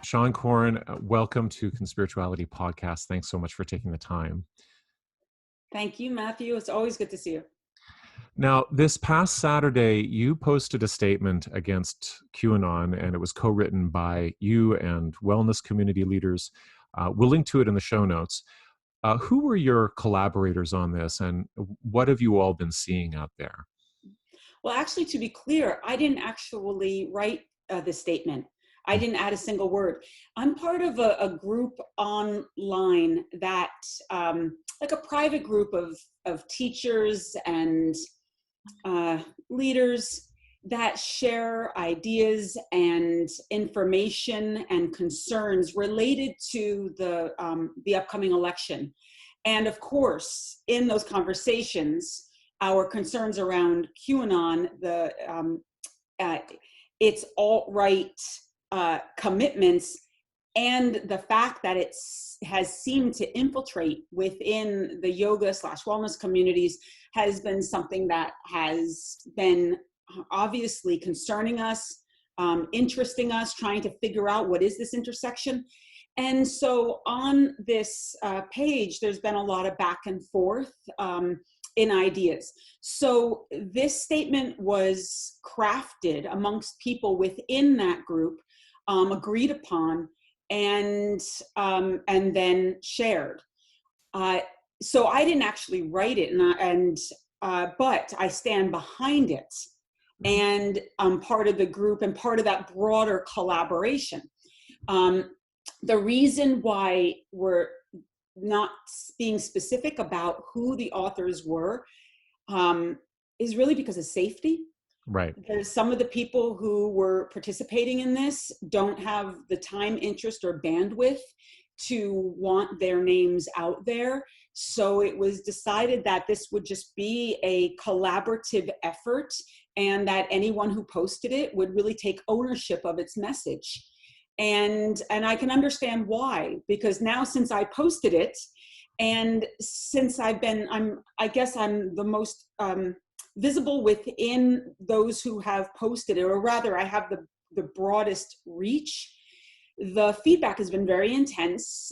Seane Corn, welcome to Conspirituality podcast. Thanks so much for taking the time. Thank you, Matthew. It's always good to see you. Now, this past Saturday, you posted a statement against QAnon, and it was co-written by you and wellness community leaders. We'll link to it in the show notes. Who were your collaborators on this, and what have you all been seeing out there? Well, actually, to be clear, I didn't actually write the statement. I didn't add a single word. I'm part of a group online that, like a private group of teachers and leaders that share ideas and information and concerns related to the upcoming election. And of course, in those conversations, our concerns around QAnon, its alt-right commitments, and the fact that it has seemed to infiltrate within the yoga/wellness communities has been something that has been obviously concerning us, interesting us, trying to figure out what is this intersection. And so on this page, there's been a lot of back and forth in ideas. So this statement was crafted amongst people within that group, agreed upon, and then shared. So I didn't actually write it, but I stand behind it, and I'm part of the group and part of that broader collaboration. The reason why we're not being specific about who the authors were is really because of safety. Right. There's some of the people who were participating in this don't have the time, interest, or bandwidth to want their names out there. So it was decided that this would just be a collaborative effort, and that anyone who posted it would really take ownership of its message. And I can understand why, because now since I posted it, and since I guess I'm the most visible within those who have posted it, or rather I have the broadest reach, the feedback has been very intense.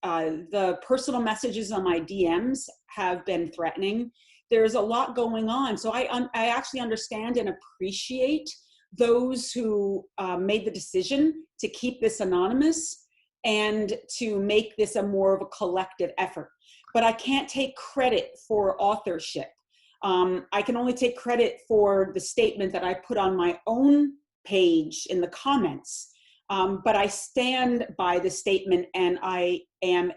The personal messages on my DMs have been threatening. There's a lot going on. So I actually understand and appreciate those who made the decision to keep this anonymous and to make this a more of a collective effort. But I can't take credit for authorship. I can only take credit for the statement that I put on my own page in the comments. But I stand by the statement, and I am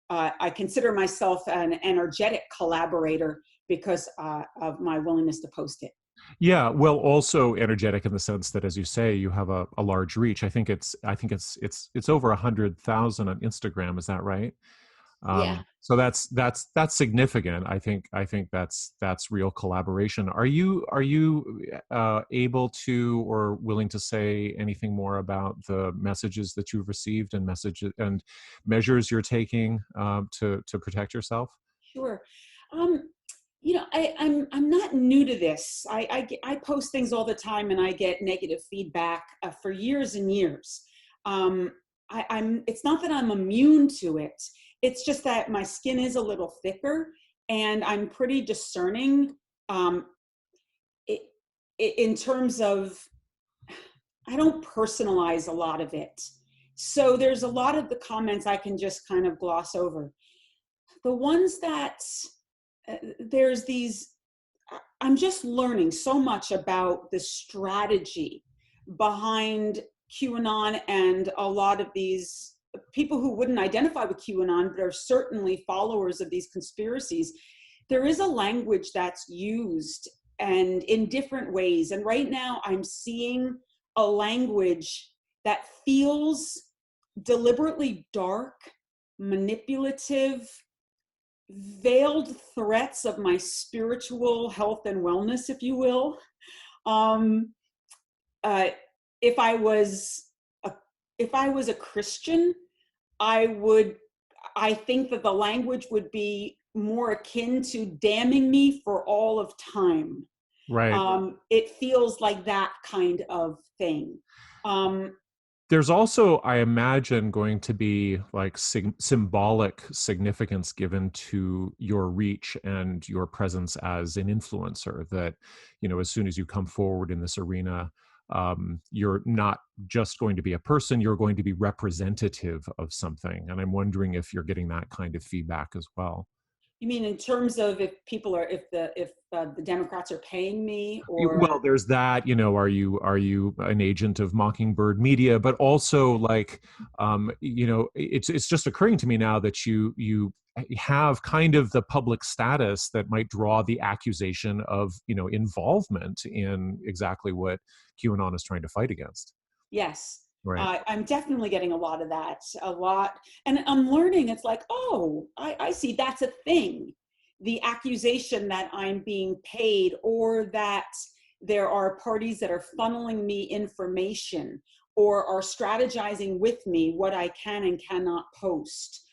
I consider myself an energetic collaborator because of my willingness to post it. Yeah, well, also energetic in the sense that, as you say, you have a large reach. I think it's over 100,000 on Instagram. Is that right? Yeah. So that's significant. I think that's real collaboration. Are you able to or willing to say anything more about the messages that you've received and measures you're taking to protect yourself? Sure. I'm not new to this. I post things all the time, and I get negative feedback for years and years. It's not that I'm immune to it. It's just that my skin is a little thicker, and I'm pretty discerning in terms of, I don't personalize a lot of it. So there's a lot of the comments I can just kind of gloss over. The ones that there's these, I'm just learning so much about the strategy behind QAnon and a lot of these people who wouldn't identify with QAnon, but are certainly followers of these conspiracies. There is a language that's used, and in different ways. And right now I'm seeing a language that feels deliberately dark, manipulative, veiled threats of my spiritual health and wellness, if you will. If I was a Christian, I think that the language would be more akin to damning me for all of time. Right. It feels like that kind of thing. There's also, I imagine, going to be like symbolic significance given to your reach and your presence as an influencer, that, you know, as soon as you come forward in this arena, you're not just going to be a person, you're going to be representative of something. And I'm wondering if you're getting that kind of feedback as well. You mean in terms of if people are, if the Democrats are paying me, Well, or? there's that, you know, are you an agent of Mockingbird Media? But also, like, you know, it's just occurring to me now that you have kind of the public status that might draw the accusation of, you know, involvement in exactly what QAnon is trying to fight against. Yes, Right. I'm definitely getting a lot of that, a lot. And I'm learning, it's like, oh, I see that's a thing. The accusation that I'm being paid, or that there are parties that are funneling me information or are strategizing with me what I can and cannot post.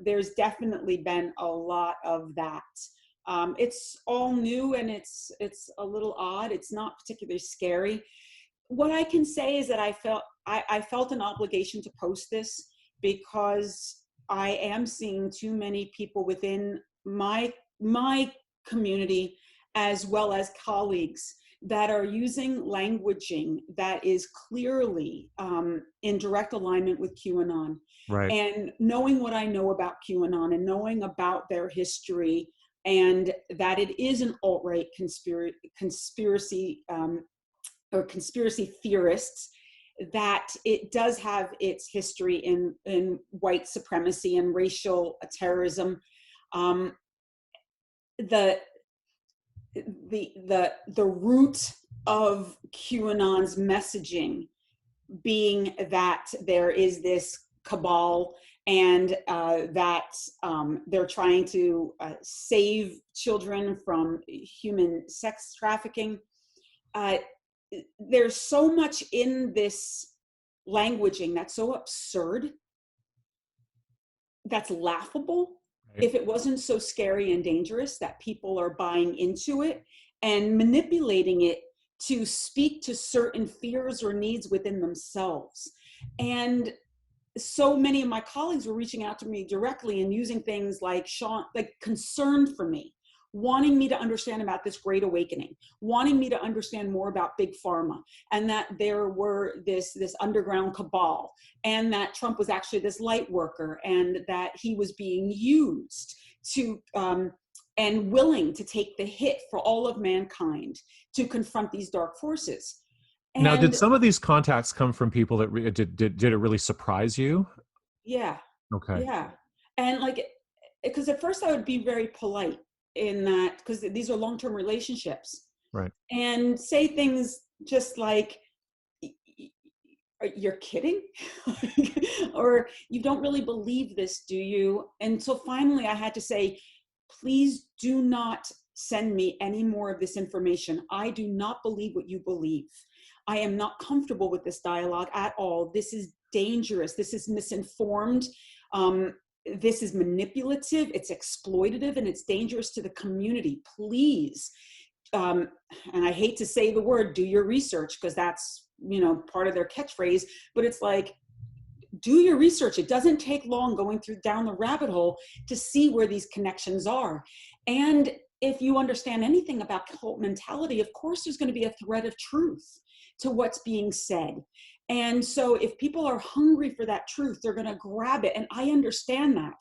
There's definitely been a lot of that. It's all new, and it's a little odd. It's not particularly scary. What I can say is that I felt an obligation to post this, because I am seeing too many people within my community, as well as colleagues, that are using languaging that is clearly in direct alignment with QAnon. Right. And knowing what I know about QAnon, and knowing about their history, and that it is an alt-right conspiracy or conspiracy theorists, that it does have its history in white supremacy and racial terrorism. Um, the the root of QAnon's messaging being that there is this cabal, and that they're trying to save children from human sex trafficking. Uh, there's so much in this languaging that's so absurd, that's laughable. Right. If it wasn't so scary and dangerous, that people are buying into it and manipulating it to speak to certain fears or needs within themselves. And so many of my colleagues were reaching out to me directly and using things like concern for me, wanting me to understand about this great awakening, wanting me to understand more about big pharma, and that there were this underground cabal, and that Trump was actually this light worker, and that he was being used to and willing to take the hit for all of mankind to confront ththese dark forces. Now, did And some of these contacts come from people that did it really surprise you? yeah, Okay. yeah. And like, because at first I would be very polite in that, because these are long-term relationships, Right. and say things just like, you're kidding? Or, you don't really believe this, do you? And so finally I had to say, please do not send me any more of this information. I do not believe what you believe. I am not comfortable with this dialogue at all. This is dangerous. This is misinformed. This is manipulative. It's exploitative, and it's dangerous to the community. Please. And I hate to say the word, do your research, because that's, you know, part of their catchphrase, but it's like, do your research. It doesn't take long going down the rabbit hole to see where these connections are. And if you understand anything about cult mentality, of course there's going to be a thread of truth to what's being said. And so if people are hungry for that truth, they're going to grab it. And I understand that.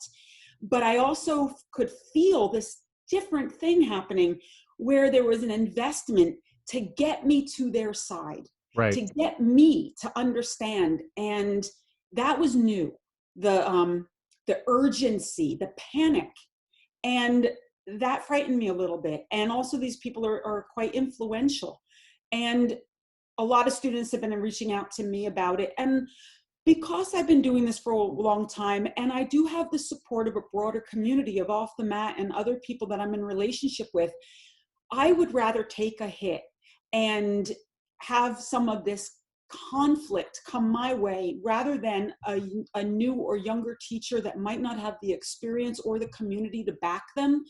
But I also could feel this different thing happening, where there was an investment to get me to their side, Right. to get me to understand. And that was new. The urgency, the panic, and that frightened me a little bit. And also, these people are quite influential, and a lot of students have been reaching out to me about it. And because I've been doing this for a long time, and I do have the support of a broader community of Off the Mat and other people that I'm in relationship with, I would rather take a hit and have some of this conflict come my way, rather than a new or younger teacher that might not have the experience or the community to back them,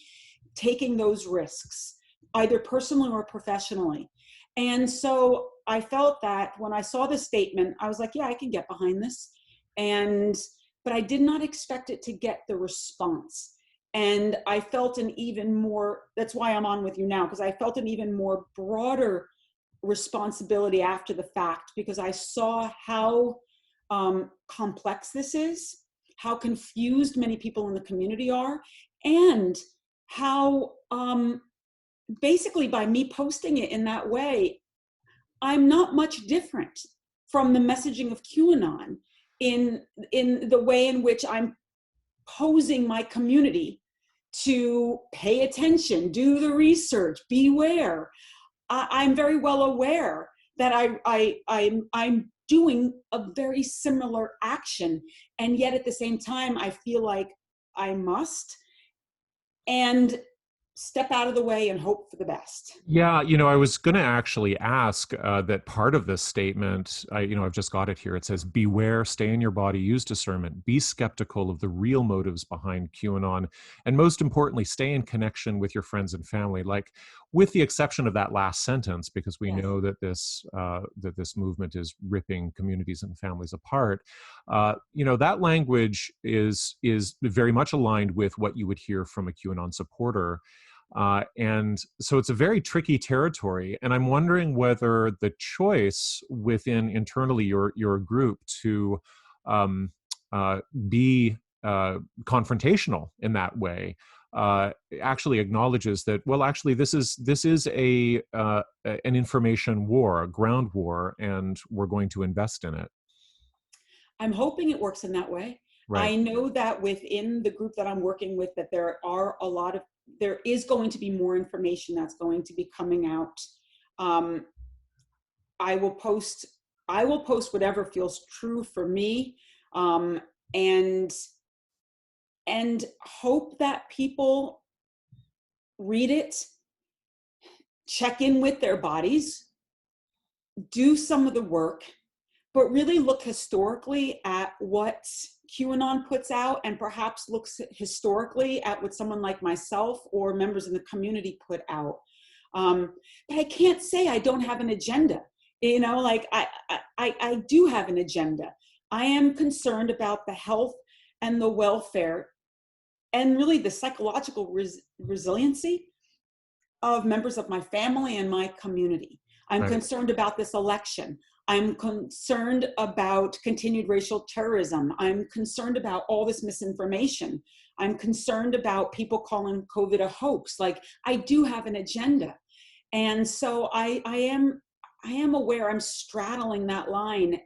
taking those risks, either personally or professionally. And so I felt that when I saw the statement, I was like, yeah, I can get behind this. But I did not expect it to get the response. And I felt an even more, that's why I'm on with you now, because I felt an even more broader responsibility after the fact, because I saw how complex this is, how confused many people in the community are, and how basically by me posting it in that way, I'm not much different from the messaging of QAnon in the way in which I'm posing my community to pay attention, do the research, beware. I'm very well aware that I'm doing a very similar action, and yet at the same time, I feel like I must and step out of the way and hope for the best. Yeah, I was going to actually ask that part of this statement, I've just got it here. It says, beware, stay in your body, use discernment, be skeptical of the real motives behind QAnon, and most importantly, stay in connection with your friends and family. Like, with the exception of that last sentence, because we Yes. know that this movement is ripping communities and families apart. That language is very much aligned with what you would hear from a QAnon supporter. And so it's a very tricky territory. And I'm wondering whether the choice within internally your group to um, be confrontational in that way actually acknowledges that, well, actually, this is an information war, a ground war, and we're going to invest in it. I'm hoping it works in that way. Right. I know that within the group that I'm working with, that there is going to be more information that's going to be coming out. I will post whatever feels true for me, and hope that people read it, check in with their bodies, do some of the work, but really look historically at what QAnon puts out, and perhaps looks historically at what someone like myself or members in the community put out. But I can't say I don't have an agenda. Like I do have an agenda. I am concerned about the health and the welfare and really the psychological resiliency of members of my family and my community. I'm Right. concerned about this election. I'm concerned about continued racial terrorism. I'm concerned about all this misinformation. I'm concerned about people calling COVID a hoax. Like, I do have an agenda. And so I am aware I'm straddling that line,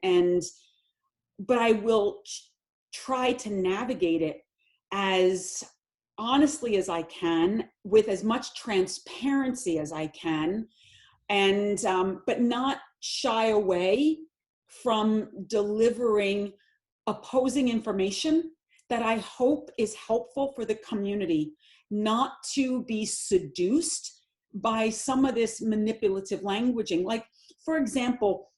but I will try to navigate it as honestly as I can, with as much transparency as I can, and but not shy away from delivering opposing information that I hope is helpful for the community, not to be seduced by some of this manipulative languaging. Like, for example,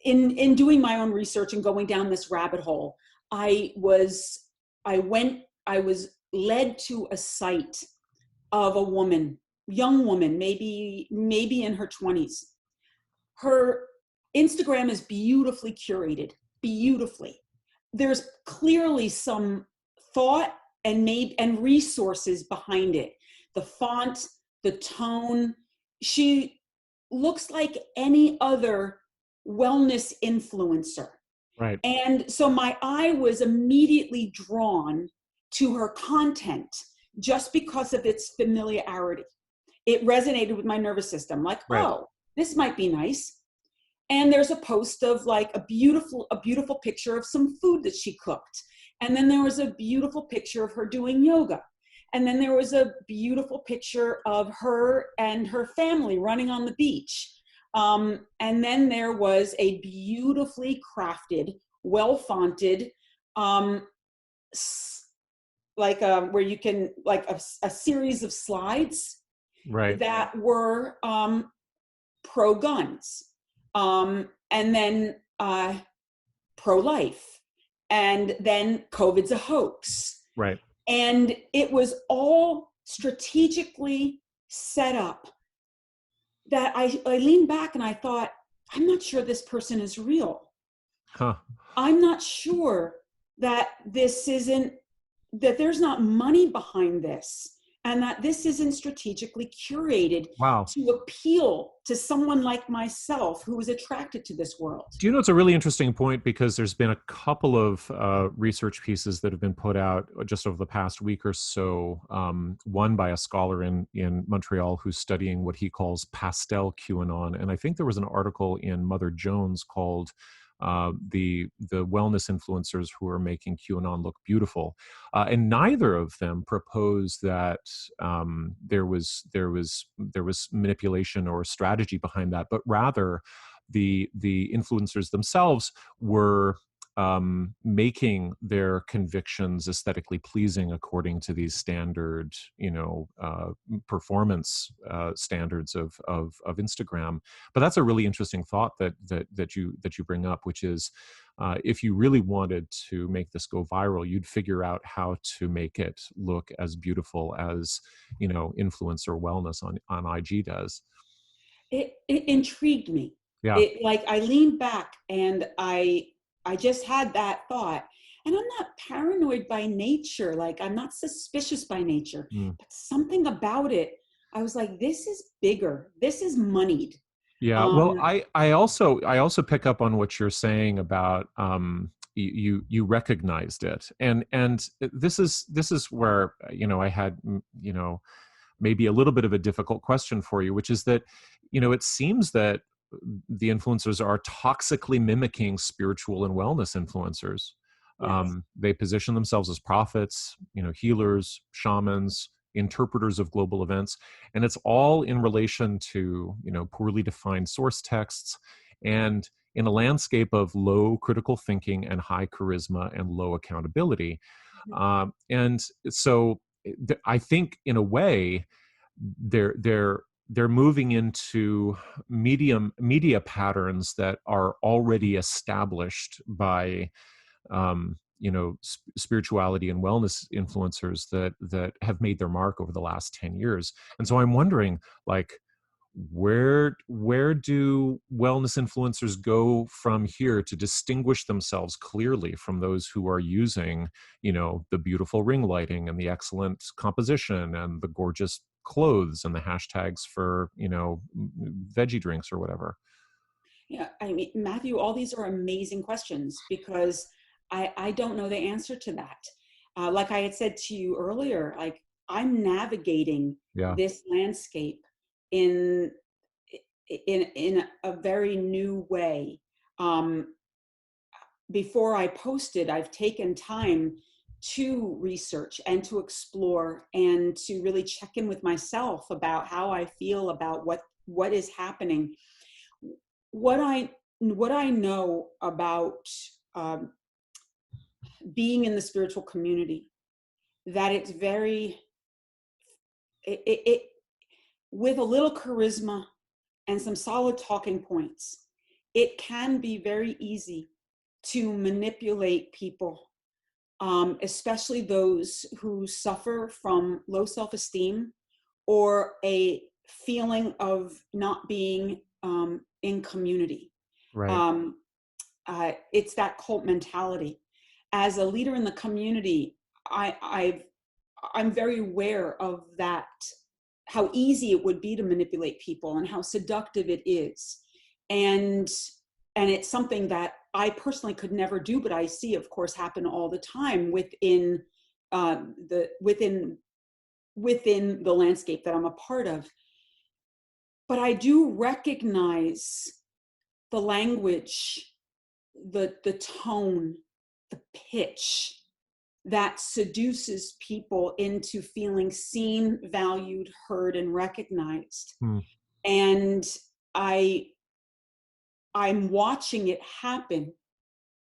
in doing my own research and going down this rabbit hole, I was led to a site of a woman, young woman, maybe in her 20s. Her Instagram is beautifully curated, beautifully. There's clearly some thought and resources behind it. The font, the tone. She looks like any other wellness influencer. Right. And so my eye was immediately drawn to her content just because of its familiarity. It resonated with my nervous system, like, Right. oh, this might be nice. And there's a post of like a beautiful picture of some food that she cooked. And then there was a beautiful picture of her doing yoga. And then there was a beautiful picture of her and her family running on the beach. And then there was a beautifully crafted, well-fonted, where you can, like a series of slides Right. that were pro-guns, and then pro-life, and then COVID's a hoax. Right. And it was all strategically set up that I leaned back and I thought, I'm not sure this person is real. Huh. I'm not sure that this isn't, that there's not money behind this, and that this isn't strategically curated Wow. to appeal to someone like myself who is attracted to this world. Do you know, it's a really interesting point, because there's been a couple of research pieces that have been put out just over the past week or so. One by a scholar in Montreal who's studying what he calls pastel QAnon. And I think there was an article in Mother Jones called the wellness influencers who are making QAnon look beautiful. And neither of them propose that there was manipulation or strategy behind that, but rather the influencers themselves were making their convictions aesthetically pleasing according to these standard, performance standards of Instagram. But that's a really interesting thought that you bring up, which is, if you really wanted to make this go viral, you'd figure out how to make it look as beautiful as, influencer wellness on IG does. It intrigued me. Yeah. It, like, I leaned back and I just had that thought. And I'm not paranoid by nature. Like, I'm not suspicious by nature, Mm. but something about it, I was like, this is bigger. This is moneyed. Yeah, well, Um, I also pick up on what you're saying about, you recognized it, and this is where, I had, maybe a little bit of a difficult question for you, which is that, it seems that the influencers are toxically mimicking spiritual and wellness influencers. yes. They position themselves as prophets, healers, shamans, interpreters of global events, and it's all in relation to, poorly defined source texts, and in a landscape of low critical thinking and high charisma and low accountability. And so, I think, in a way, they're moving into media patterns that are already established by, spirituality and wellness influencers that have made their mark over the last 10 years. And so I'm wondering, like, where do wellness influencers go from here to distinguish themselves clearly from those who are using, the beautiful ring lighting and the excellent composition and the gorgeous clothes and the hashtags for, veggie drinks or whatever? Yeah, I mean, Matthew, all these are amazing questions because I don't know the answer to that. Like I had said to you earlier, like, I'm navigating Yeah. this landscape in in a very new way. Um, Before I posted, I've taken time to research and to explore and to really check in with myself about how I feel about what is happening. What I know about um, being in the spiritual community, that it's very it with a little charisma and some solid talking points, it can be very easy to manipulate people, especially those who suffer from low self-esteem or a feeling of not being in community. Right. Um, it's that cult mentality. As a leader in the community, I'm very aware of that, how easy it would be to manipulate people and how seductive it is. And it's something that I personally could never do, but I see, of course, happen all the time within the within the landscape that I'm a part of. But I do recognize the language, the tone, the pitch that seduces people into feeling seen, valued, heard, and recognized. Hmm. And I'm watching it happen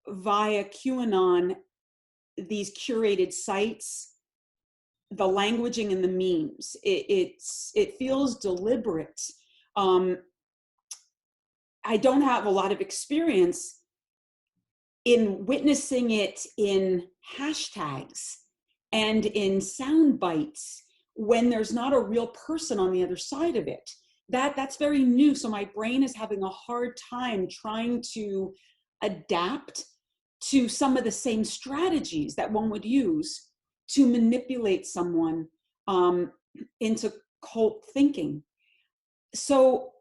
via QAnon, these curated sites, the languaging and the memes. It feels deliberate. Um, I don't have a lot of experience in witnessing it in hashtags and in sound bites when there's not a real person on the other side of it. that's very new. So my brain is having a hard time trying to adapt to some of the same strategies that one would use to manipulate someone into cult thinking. So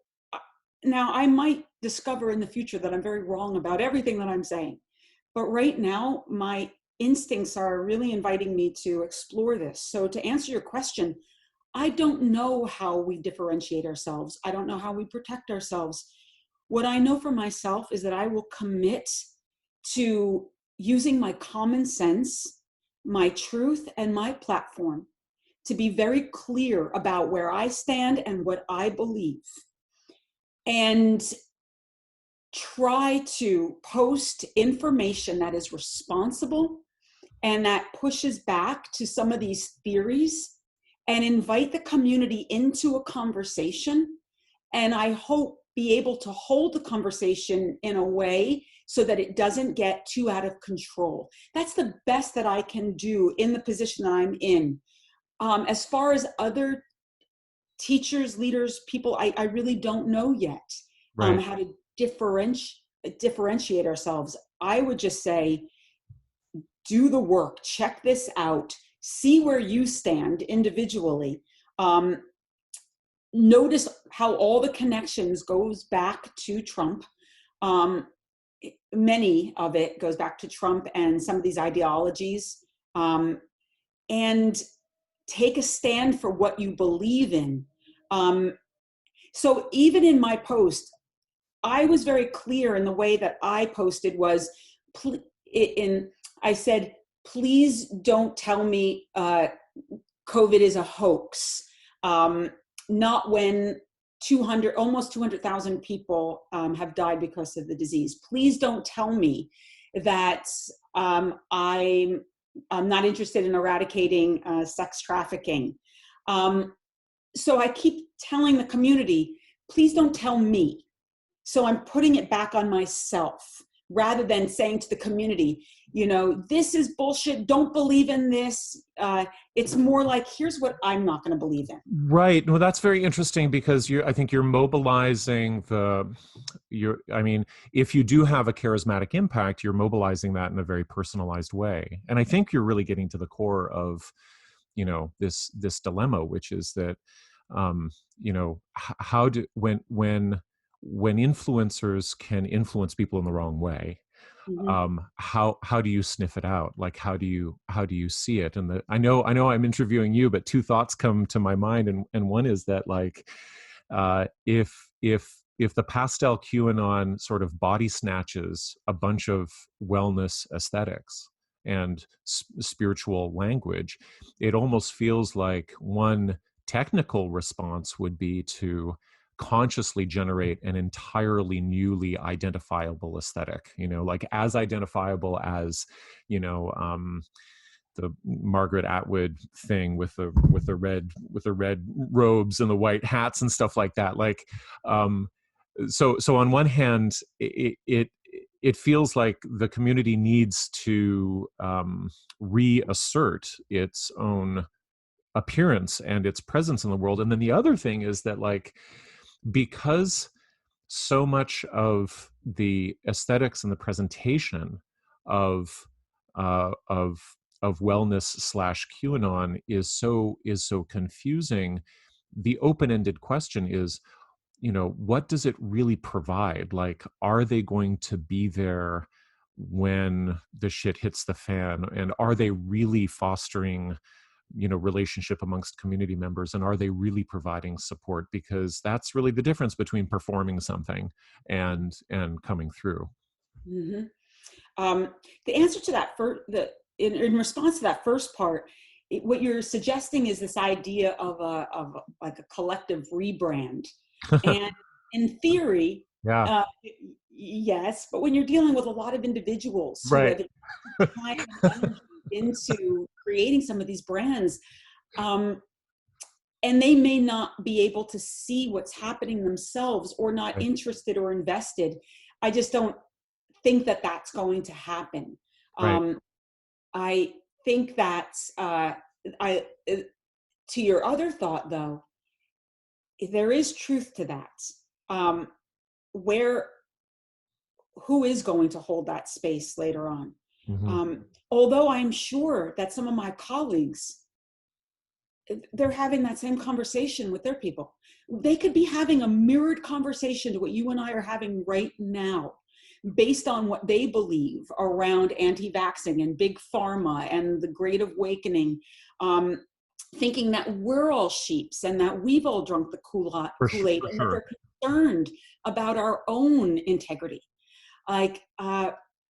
now I might discover in the future that I'm very wrong about everything that I'm saying. But right now, my instincts are really inviting me to explore this. So to answer your question, I don't know how we differentiate ourselves. I don't know how we protect ourselves. What I know for myself is that I will commit to using my common sense, my truth, and my platform to be very clear about where I stand and what I believe. And try to post information that is responsible and that pushes back to some of these theories and invite the community into a conversation. And I hope be able to hold the conversation in a way so that it doesn't get too out of control. That's the best that I can do in the position that I'm in. As far as other teachers, leaders, people, I really don't know yet Right. how to differentiate ourselves. I would just say, do the work, check this out, see where you stand individually. Notice how all the connections goes back to Trump. Many of it goes back to Trump and some of these ideologies. And take a stand for what you believe in. So even in my post, I was very clear in the way that I posted was, I said, please don't tell me COVID is a hoax. Not when almost 200,000 people have died because of the disease. Please don't tell me that I'm not interested in eradicating sex trafficking. So I keep telling the community, please don't tell me. So I'm putting it back on myself rather than saying to the community, this is bullshit. Don't believe in this. It's more like, here's what I'm not going to believe in. Right. Well, that's very interesting because I think you're mobilizing if you do have a charismatic impact, you're mobilizing that in a very personalized way. And I think you're really getting to the core of, this dilemma, which is that, when influencers can influence people in the wrong way, Mm-hmm. how do you sniff it out? Like, how do you see it? And I know I'm interviewing you, but two thoughts come to my mind, and one is that, like, if the pastel QAnon sort of body snatches a bunch of wellness aesthetics and spiritual language, it almost feels like one technical response would be to consciously generate an entirely newly identifiable aesthetic, like as identifiable as, the Margaret Atwood thing with the red robes and the white hats and stuff like that. Like, so on one hand, it feels like the community needs to reassert its own appearance and its presence in the world. And then the other thing is that, like, because so much of the aesthetics and the presentation of wellness slash QAnon is so confusing, the open-ended question is, what does it really provide? Like, are they going to be there when the shit hits the fan? And are they really fostering relationship amongst community members, and are they really providing support? Because that's really the difference between performing something and coming through. Mm-hmm. The answer to that, in response to that first part, what you're suggesting is this idea of like a collective rebrand, and in theory, Yeah. yes, but when you're dealing with a lot of individuals who Right. have time and energy into creating some of these brands, and they may not be able to see what's happening themselves, or not Right. interested or invested. I just don't think that that's going to happen. Right. I think that to your other thought, though, there is truth to that. Um, where who is going to hold that space later on? Hmm. Although I'm sure that some of my colleagues, they're having that same conversation with their people. They could be having a mirrored conversation to what you and I are having right now, based on what they believe around anti-vaxxing and big pharma and the Great Awakening, thinking that we're all sheeps and that we've all drunk the Kool-Aid, For and that sure. they're concerned about our own integrity. Like,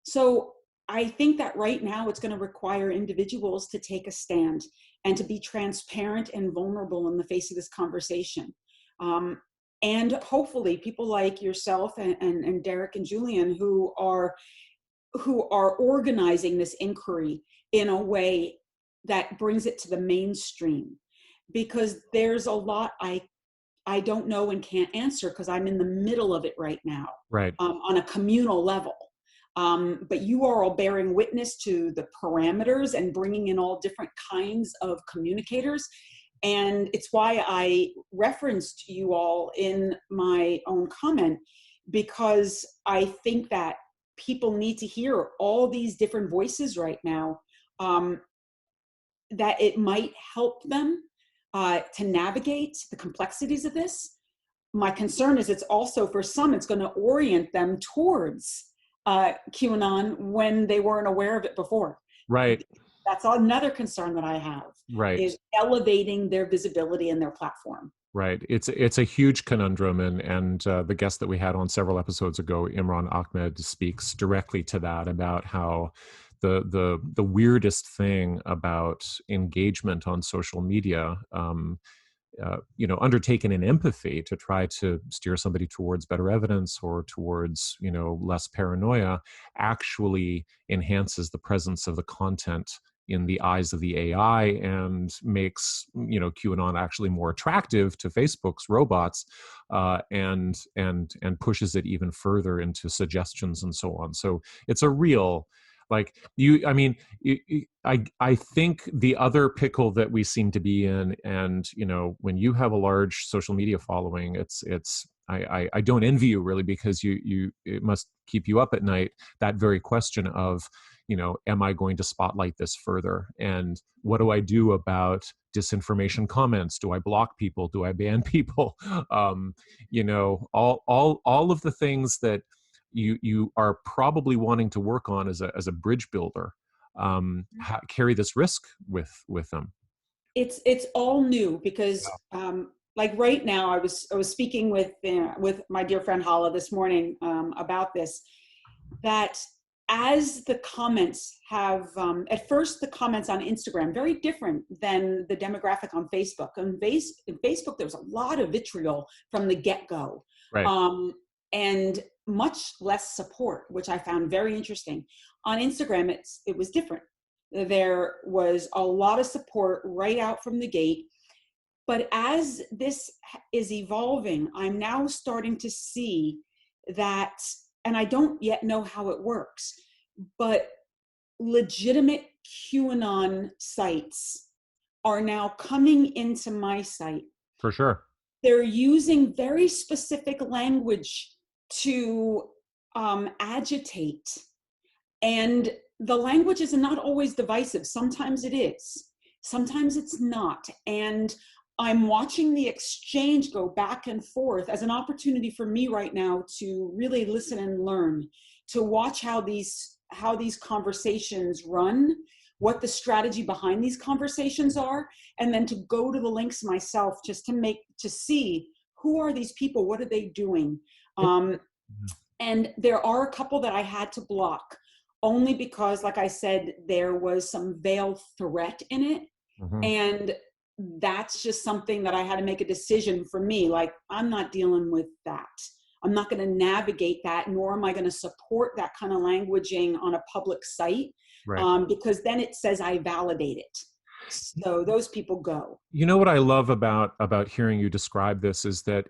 so I think that right now it's going to require individuals to take a stand and to be transparent and vulnerable in the face of this conversation. Um, and hopefully people like yourself and Derek and Julian who are organizing this inquiry in a way that brings it to the mainstream, because there's a lot I don't know and can't answer because I'm in the middle of it right now, Right. on a communal level. But you are all bearing witness to the parameters and bringing in all different kinds of communicators. And it's why I referenced you all in my own comment, because I think that people need to hear all these different voices right now, that it might help them to navigate the complexities of this. My concern is it's also, for some, it's going to orient them towards QAnon when they weren't aware of it before. Right. That's another concern that I have, Right. is elevating their visibility and their platform. Right. It's a huge conundrum, and the guest that we had on several episodes ago, Imran Ahmed, speaks directly to that, about how the weirdest thing about engagement on social media, undertaken in empathy to try to steer somebody towards better evidence or towards, less paranoia, actually enhances the presence of the content in the eyes of the AI and makes, QAnon actually more attractive to Facebook's robots, and pushes it even further into suggestions and so on. So it's a real, like, you, I mean, I think the other pickle that we seem to be in, and when you have a large social media following, I don't envy you, really, because it must keep you up at night, that very question of, am I going to spotlight this further, and what do I do about disinformation comments? Do I block people? Do I ban people? All of the things that you are probably wanting to work on as a bridge builder, carry this risk with them. It's all new, because like right now I was speaking with my dear friend Hala this morning, about this, that as the comments have, at first the comments on Instagram, very different than the demographic on Facebook. In Facebook, there was a lot of vitriol from the get-go, Right. and much less support, which I found very interesting. On Instagram, it was different. There was a lot of support right out from the gate. But as this is evolving, I'm now starting to see that, and I don't yet know how it works, but legitimate QAnon sites are now coming into my site. For sure. They're using very specific language to agitate. And the language is not always divisive. Sometimes it is, sometimes it's not. And I'm watching the exchange go back and forth as an opportunity for me right now to really listen and learn, to watch how these conversations run, what the strategy behind these conversations are, and then to go to the links myself, just to see who are these people, what are they doing. And there are a couple that I had to block, only because, like I said, there was some veiled threat in it. Mm-hmm. And that's just something that I had to make a decision for me. Like, I'm not dealing with that. I'm not going to navigate that, nor am I going to support that kind of languaging on a public site, Right. because then it says I validate it. So those people go. What I love about hearing you describe this is that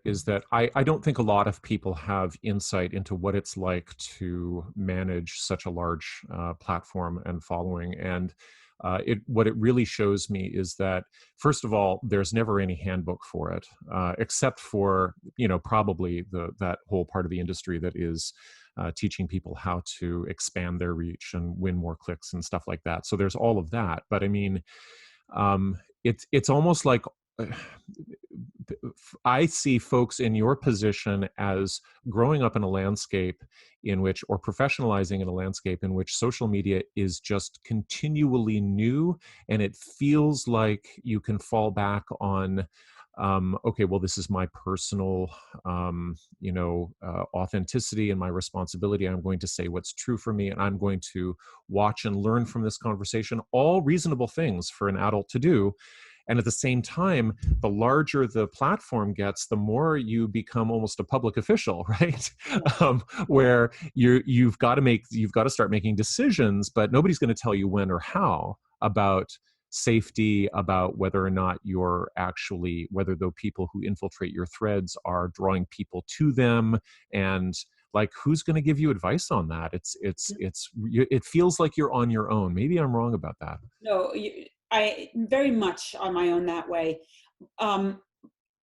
I don't think a lot of people have insight into what it's like to manage such a large platform and following. And what it really shows me is that, first of all, there's never any handbook for it, except for, probably that whole part of the industry that is teaching people how to expand their reach and win more clicks and stuff like that. So there's all of that. But I mean, it's almost like I see folks in your position as growing up in a landscape in which, or professionalizing in a landscape in which social media is just continually new, and it feels like you can fall back on, okay, well, this is my personal, authenticity and my responsibility. I'm going to say what's true for me, and I'm going to watch and learn from this conversation. All reasonable things for an adult to do. And at the same time, the larger the platform gets, the more you become almost a public official, right? Where you've got to start making decisions, but nobody's going to tell you when or how about safety, about whether or not whether the people who infiltrate your threads are drawing people to them, and like, who's going to give you advice on that? It feels like you're on your own. Maybe I'm wrong about that. No, I very much on my own that way. And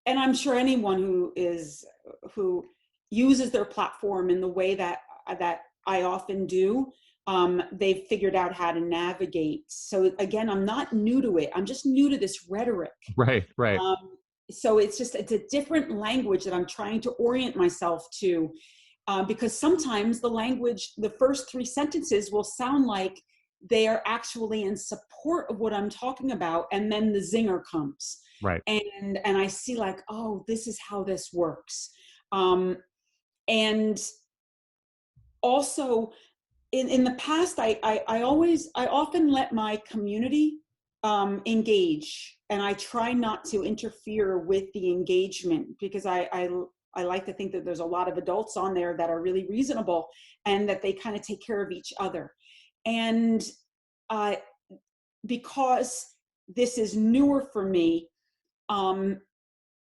I'm sure anyone who uses their platform in the way that I often do, they've figured out how to navigate. So again, I'm not new to it. I'm just new to this rhetoric. Right. So it's a different language that I'm trying to orient myself to, because sometimes the first 3 sentences will sound like they are actually in support of what I'm talking about, and then the zinger comes. Right. And I see like, oh, this is how this works. And also in the past, I often let my community engage, and I try not to interfere with the engagement, because I like to think that there's a lot of adults on there that are really reasonable, and that they kind of take care of each other. And because this is newer for me, and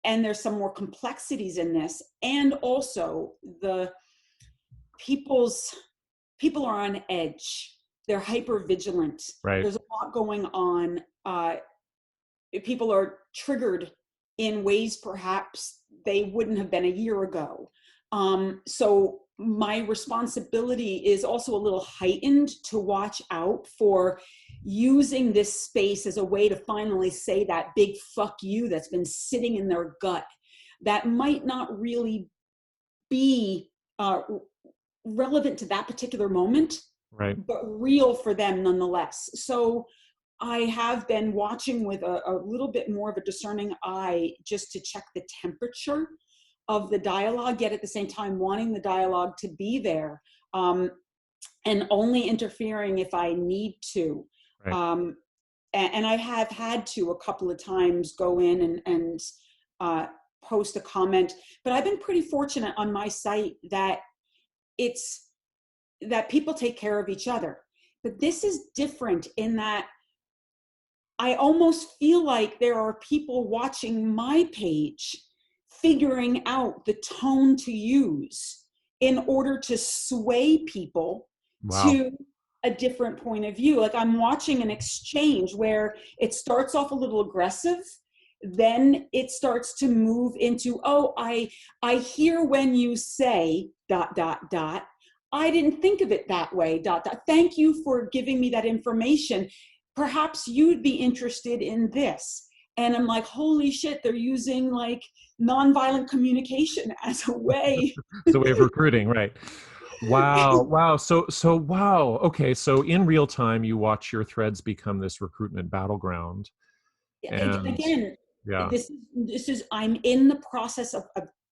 there's some more complexities in this, and also the people are on edge. They're hyper vigilant. Right. There's a lot going on. People are triggered in ways perhaps they wouldn't have been a year ago. So my responsibility is also a little heightened to watch out for using this space as a way to finally say that big fuck you that's been sitting in their gut, that might not really be relevant to that particular moment, right, but real for them nonetheless. So I have been watching with a little bit more of a discerning eye, just to check the temperature of the dialogue, yet at the same time wanting the dialogue to be there, and only interfering if I need to. right. And I have had to a couple of times go in and post a comment, but I've been pretty fortunate on my site that people take care of each other. But this is different in that I almost feel like there are people watching my page figuring out the tone to use in order to sway people Wow. to a different point of view. Like, I'm watching an exchange where it starts off a little aggressive, then it starts to move into, oh, I hear when you say ... I didn't think of it that way ... Thank you for giving me that information. Perhaps you'd be interested in this. And I'm like, holy shit, they're using like nonviolent communication as a way. It's a way of recruiting, right? Wow. So wow. Okay. So in real time, you watch your threads become this recruitment battleground. And Again, yeah, this is I'm in the process of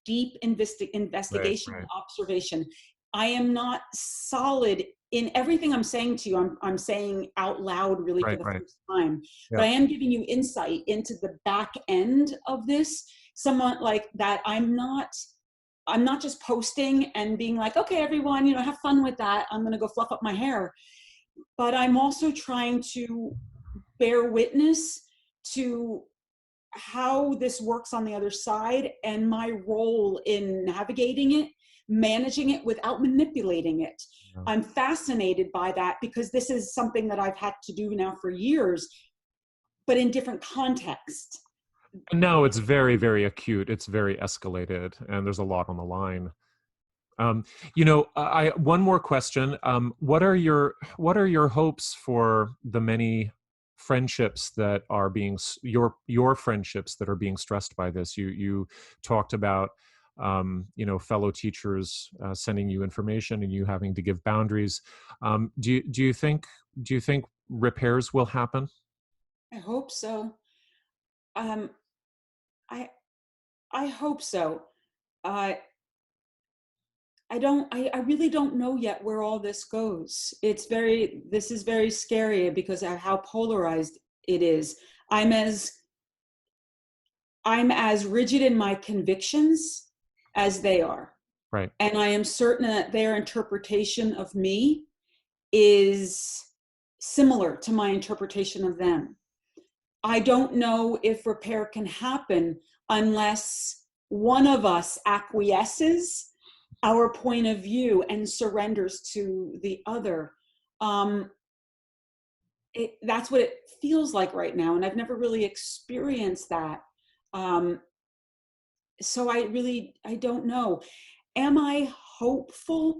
deep investigation right. and observation. I am not solid in everything I'm saying to you. I'm saying out loud really for the first time, Yeah. but I am giving you insight into the back end of this. Someone like that, I'm not just posting and being like, okay, everyone, have fun with that. I'm going to go fluff up my hair. But I'm also trying to bear witness to how this works on the other side and my role in navigating it. managing it without manipulating it. Yeah. I'm fascinated by that because this is something that I've had to do now for years, but in different context. No, it's very, very acute. It's very escalated, and there's a lot on the line. I one more question. What are your hopes for the many friendships that are being your friendships that are being stressed by this? You talked about fellow teachers sending you information and you having to give boundaries. Do you think repairs will happen? I hope so. Um, I I hope so. Uh, I really don't know yet where all this goes. This is very scary because of how polarized it is. I'm as I'm as rigid in my convictions as they are. Right. And I am certain that their interpretation of me is similar to my interpretation of them. I don't know if repair can happen unless one of us acquiesces our point of view and surrenders to the other. That's what it feels like right now, and I've never really experienced that. Um, so I don't know. Am I hopeful?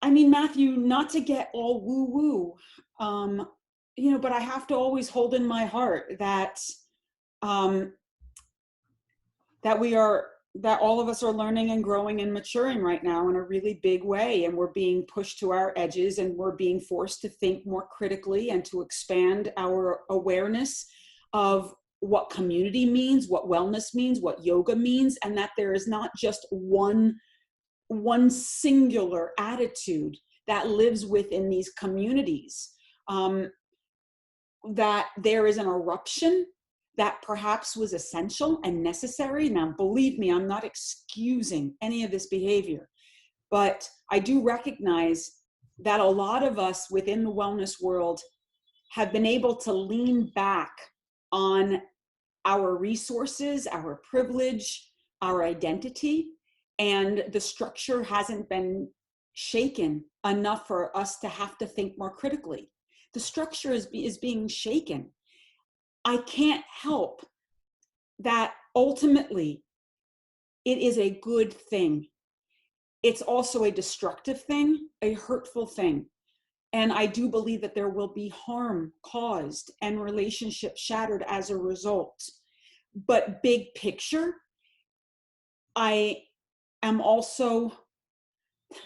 I mean, Matthew, not to get all woo woo, but I have to always hold in my heart that um, that all of us are learning and growing and maturing right now in a really big way, and we're being pushed to our edges, and we're being forced to think more critically and to expand our awareness of what community means, what wellness means, what yoga means, and that there is not just one singular attitude that lives within these communities. That there is an eruption that perhaps was essential and necessary. Now, believe me, I'm not excusing any of this behavior, but I do recognize that a lot of us within the wellness world have been able to lean back on our resources, our privilege, our identity, and the structure hasn't been shaken enough for us to have to think more critically. The structure is being shaken. I can't help that ultimately it is a good thing. It's also a destructive thing, a hurtful thing. And I do believe that there will be harm caused and relationships shattered as a result. But big picture, I am also,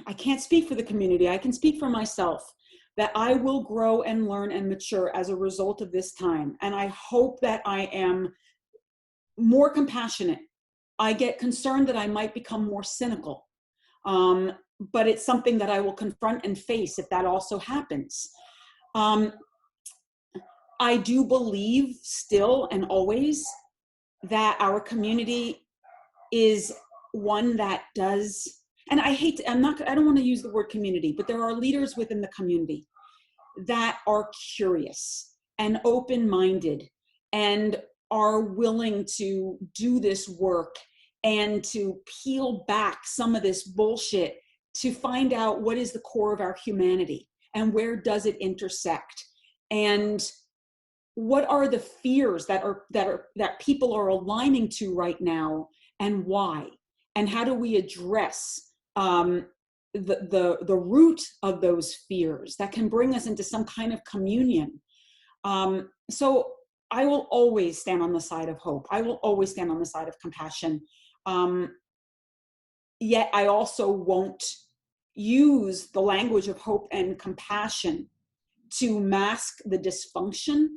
I can't speak for the community, I can speak for myself, that I will grow and learn and mature as a result of this time. And I hope that I am more compassionate. I get concerned that I might become more cynical. But it's something that I will confront and face if that also happens. I do believe still and always that our community is one that does, and I don't want to use the word community, but there are leaders within the community that are curious and open-minded and are willing to do this work and to peel back some of this bullshit to find out what is the core of our humanity and where does it intersect, and what are the fears that people are aligning to right now, and why, and how do we address the root of those fears that can bring us into some kind of communion. So I will always stand on the side of hope. I will always stand on the side of compassion. Yet I also won't use the language of hope and compassion to mask the dysfunction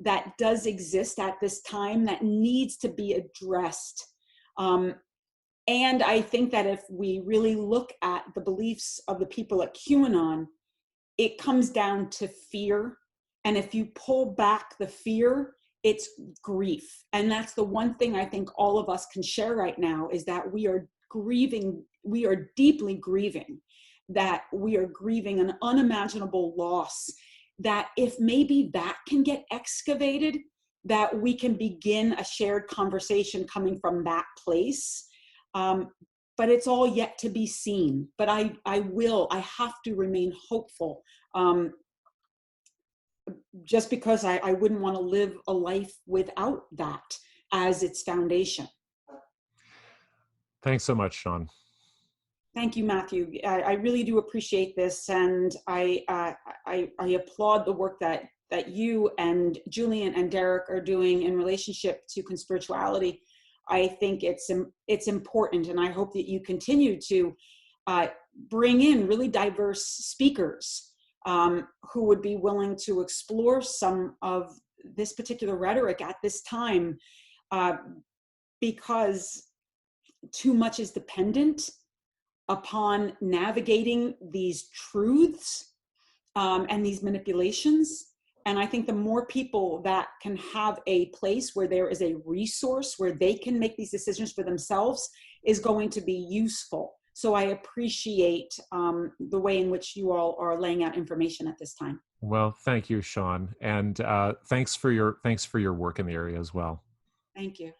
that does exist at this time that needs to be addressed. And I think that if we really look at the beliefs of the people at QAnon, it comes down to fear. And if you pull back the fear, it's grief. And that's the one thing I think all of us can share right now, is that we are grieving, we are deeply grieving, that we are grieving an unimaginable loss, that if maybe that can get excavated, that we can begin a shared conversation coming from that place. but it's all yet to be seen. But I have to remain hopeful, just because I wouldn't want to live a life without that as its foundation. Thanks so much, Seane. Thank you, Matthew. I really do appreciate this, and I applaud the work that you and Julian and Derek are doing in relationship to conspirituality. I think it's important, and I hope that you continue to bring in really diverse speakers who would be willing to explore some of this particular rhetoric at this time, because too much is dependent upon navigating these truths and these manipulations. And I think the more people that can have a place where there is a resource where they can make these decisions for themselves is going to be useful. So I appreciate the way in which you all are laying out information at this time. Well, thank you, Seane, and thanks for your work in the area as well. Thank you.